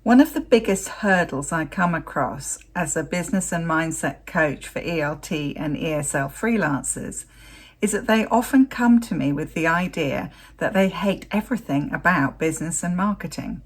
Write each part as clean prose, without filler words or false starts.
One of the biggest hurdles I come across as a business and mindset coach for ELT and ESL freelancers is that they often come to me with the idea that they hate everything about business and marketing.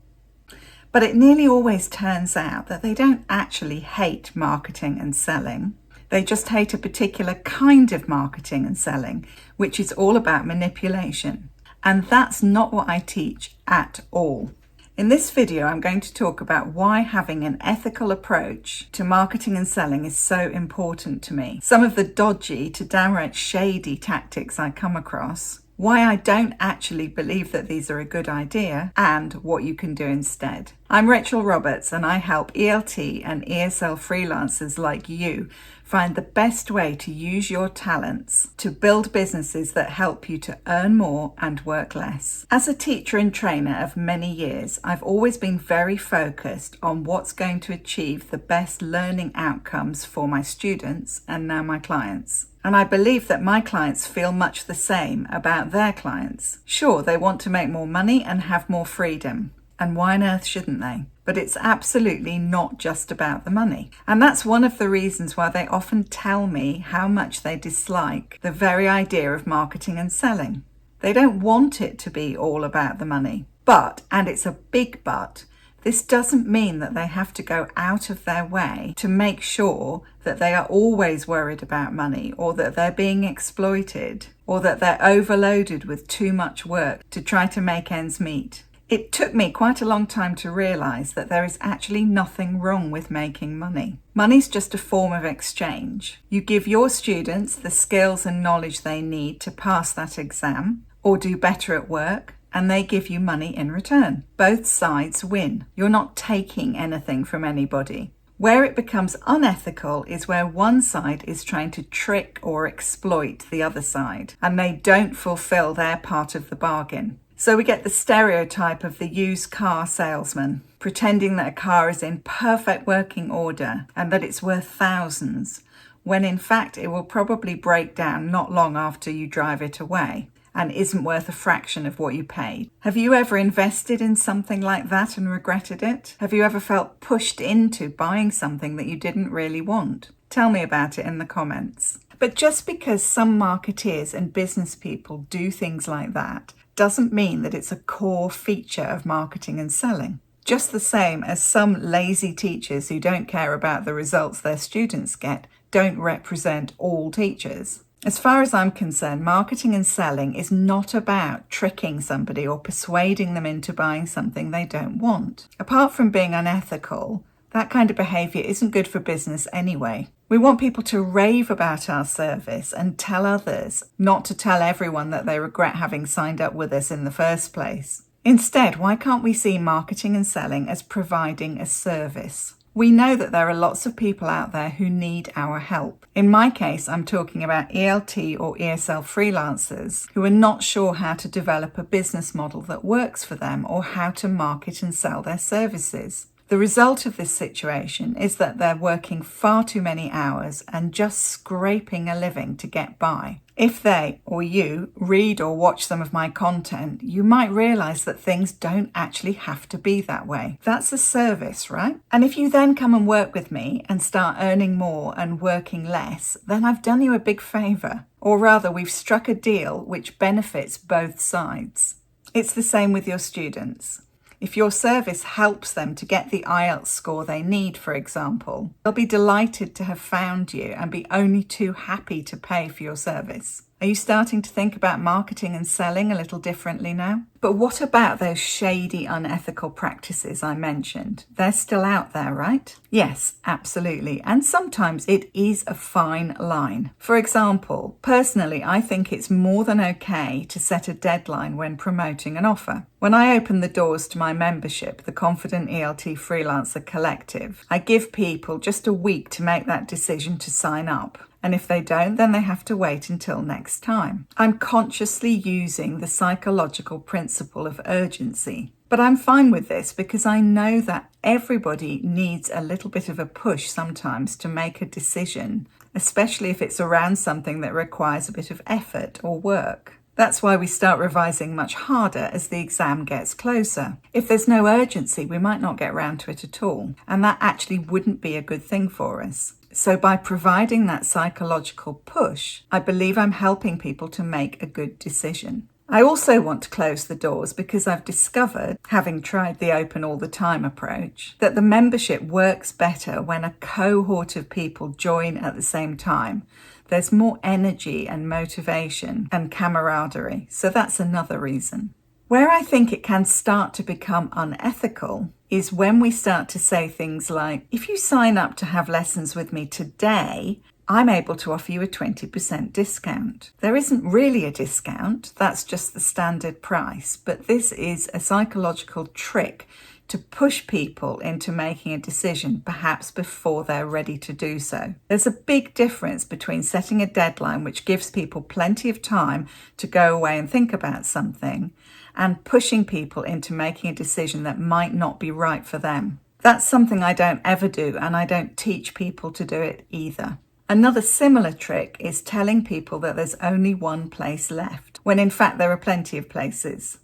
But it nearly always turns out that they don't actually hate marketing and selling. They just hate a particular kind of marketing and selling, which is all about manipulation. And that's not what I teach at all. In this video, I'm going to talk about why having an ethical approach to marketing and selling is so important to me, some of the dodgy to downright shady tactics I come across, why I don't actually believe that these are a good idea, and what you can do instead. I'm Rachael Roberts, and I help ELT and ESL freelancers like you find the best way to use your talents to build businesses that help you to earn more and work less. As a teacher and trainer of many years, I've always been very focused on what's going to achieve the best learning outcomes for my students and now my clients. And I believe that my clients feel much the same about their clients. Sure, they want to make more money and have more freedom. And why on earth shouldn't they? But it's absolutely not just about the money. And that's one of the reasons why they often tell me how much they dislike the very idea of marketing and selling. They don't want it to be all about the money. But, and it's a big but, this doesn't mean that they have to go out of their way to make sure that they are always worried about money, or that they're being exploited, or that they're overloaded with too much work to try to make ends meet. It took me quite a long time to realize that there is actually nothing wrong with making money. Money's just a form of exchange. You give your students the skills and knowledge they need to pass that exam or do better at work, and they give you money in return. Both sides win. You're not taking anything from anybody. Where it becomes unethical is where one side is trying to trick or exploit the other side, and they don't fulfill their part of the bargain. So we get the stereotype of the used car salesman, pretending that a car is in perfect working order and that it's worth thousands, when in fact it will probably break down not long after you drive it away and isn't worth a fraction of what you paid. Have you ever invested in something like that and regretted it? Have you ever felt pushed into buying something that you didn't really want? Tell me about it in the comments. But just because some marketeers and business people do things like that doesn't mean that it's a core feature of marketing and selling. Just the same as some lazy teachers who don't care about the results their students get don't represent all teachers. As far as I'm concerned, marketing and selling is not about tricking somebody or persuading them into buying something they don't want. Apart from being unethical, that kind of behavior isn't good for business anyway. We want people to rave about our service and tell others, not to tell everyone that they regret having signed up with us in the first place. Instead, why can't we see marketing and selling as providing a service? We know that there are lots of people out there who need our help. In my case, I'm talking about ELT or ESL freelancers who are not sure how to develop a business model that works for them or how to market and sell their services. The result of this situation is that they're working far too many hours and just scraping a living to get by. If they, or you, read or watch some of my content, you might realize that things don't actually have to be that way. That's a service, right? And if you then come and work with me and start earning more and working less, then I've done you a big favor. Or rather, we've struck a deal which benefits both sides. It's the same with your students. If your service helps them to get the IELTS score they need, for example, they'll be delighted to have found you and be only too happy to pay for your service. Are you starting to think about marketing and selling a little differently now? But what about those shady, unethical practices I mentioned? They're still out there, right? Yes, absolutely. And sometimes it is a fine line. For example, personally, I think it's more than okay to set a deadline when promoting an offer. When I open the doors to my membership, the Confident ELT Freelancer Collective, I give people just a week to make that decision to sign up. And if they don't, then they have to wait until next time. I'm consciously using the psychological principle of urgency. But I'm fine with this because I know that everybody needs a little bit of a push sometimes to make a decision, especially if it's around something that requires a bit of effort or work. That's why we start revising much harder as the exam gets closer. If there's no urgency, we might not get round to it at all, and that actually wouldn't be a good thing for us. So by providing that psychological push, I believe I'm helping people to make a good decision. I also want to close the doors because I've discovered, having tried the open all the time approach, that the membership works better when a cohort of people join at the same time. There's more energy and motivation and camaraderie. So that's another reason. Where I think it can start to become unethical is when we start to say things like, if you sign up to have lessons with me today, I'm able to offer you a 20% discount. There isn't really a discount, that's just the standard price, but this is a psychological trick to push people into making a decision, perhaps before they're ready to do so. There's a big difference between setting a deadline, which gives people plenty of time to go away and think about something, and pushing people into making a decision that might not be right for them. That's something I don't ever do, and I don't teach people to do it either. Another similar trick is telling people that there's only one place left, when in fact there are plenty of places.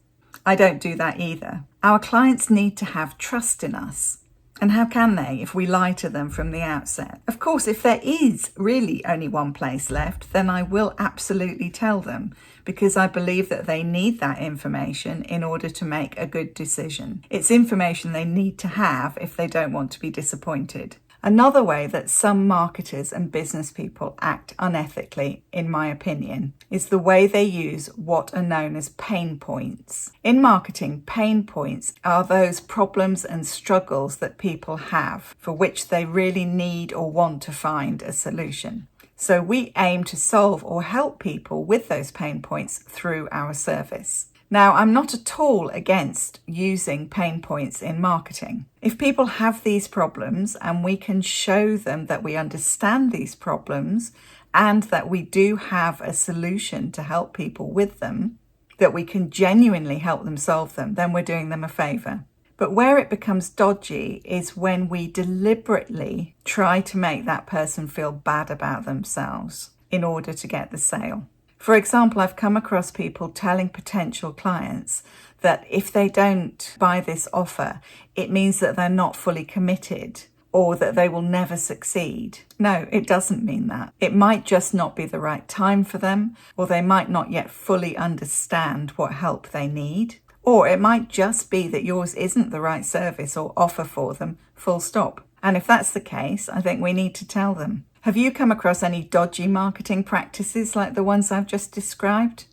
I don't do that either. Our clients need to have trust in us. And how can they if we lie to them from the outset? Of course, if there is really only one place left, then I will absolutely tell them, because I believe that they need that information in order to make a good decision. It's information they need to have if they don't want to be disappointed. Another way that some marketers and business people act unethically, in my opinion, is the way they use what are known as pain points. In marketing, pain points are those problems and struggles that people have for which they really need or want to find a solution. So we aim to solve or help people with those pain points through our service. Now, I'm not at all against using pain points in marketing. If people have these problems and we can show them that we understand these problems and that we do have a solution to help people with them, that we can genuinely help them solve them, then we're doing them a favour. But where it becomes dodgy is when we deliberately try to make that person feel bad about themselves in order to get the sale. For example, I've come across people telling potential clients that if they don't buy this offer, it means that they're not fully committed or that they will never succeed. No, it doesn't mean that. It might just not be the right time for them, or they might not yet fully understand what help they need. Or it might just be that yours isn't the right service or offer for them, full stop. And if that's the case, I think we need to tell them. Have you come across any dodgy marketing practices like the ones I've just described?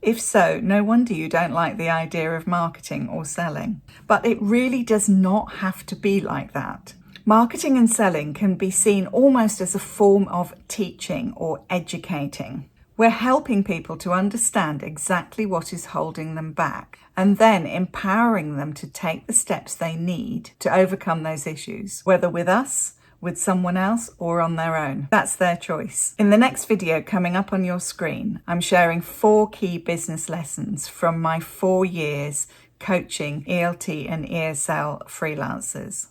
If so, no wonder you don't like the idea of marketing or selling. But it really does not have to be like that. Marketing and selling can be seen almost as a form of teaching or educating. We're helping people to understand exactly what is holding them back and then empowering them to take the steps they need to overcome those issues, whether with us, with someone else, or on their own. That's their choice. In the next video coming up on your screen, I'm sharing 4 key business lessons from my 4 years coaching ELT and ESL freelancers.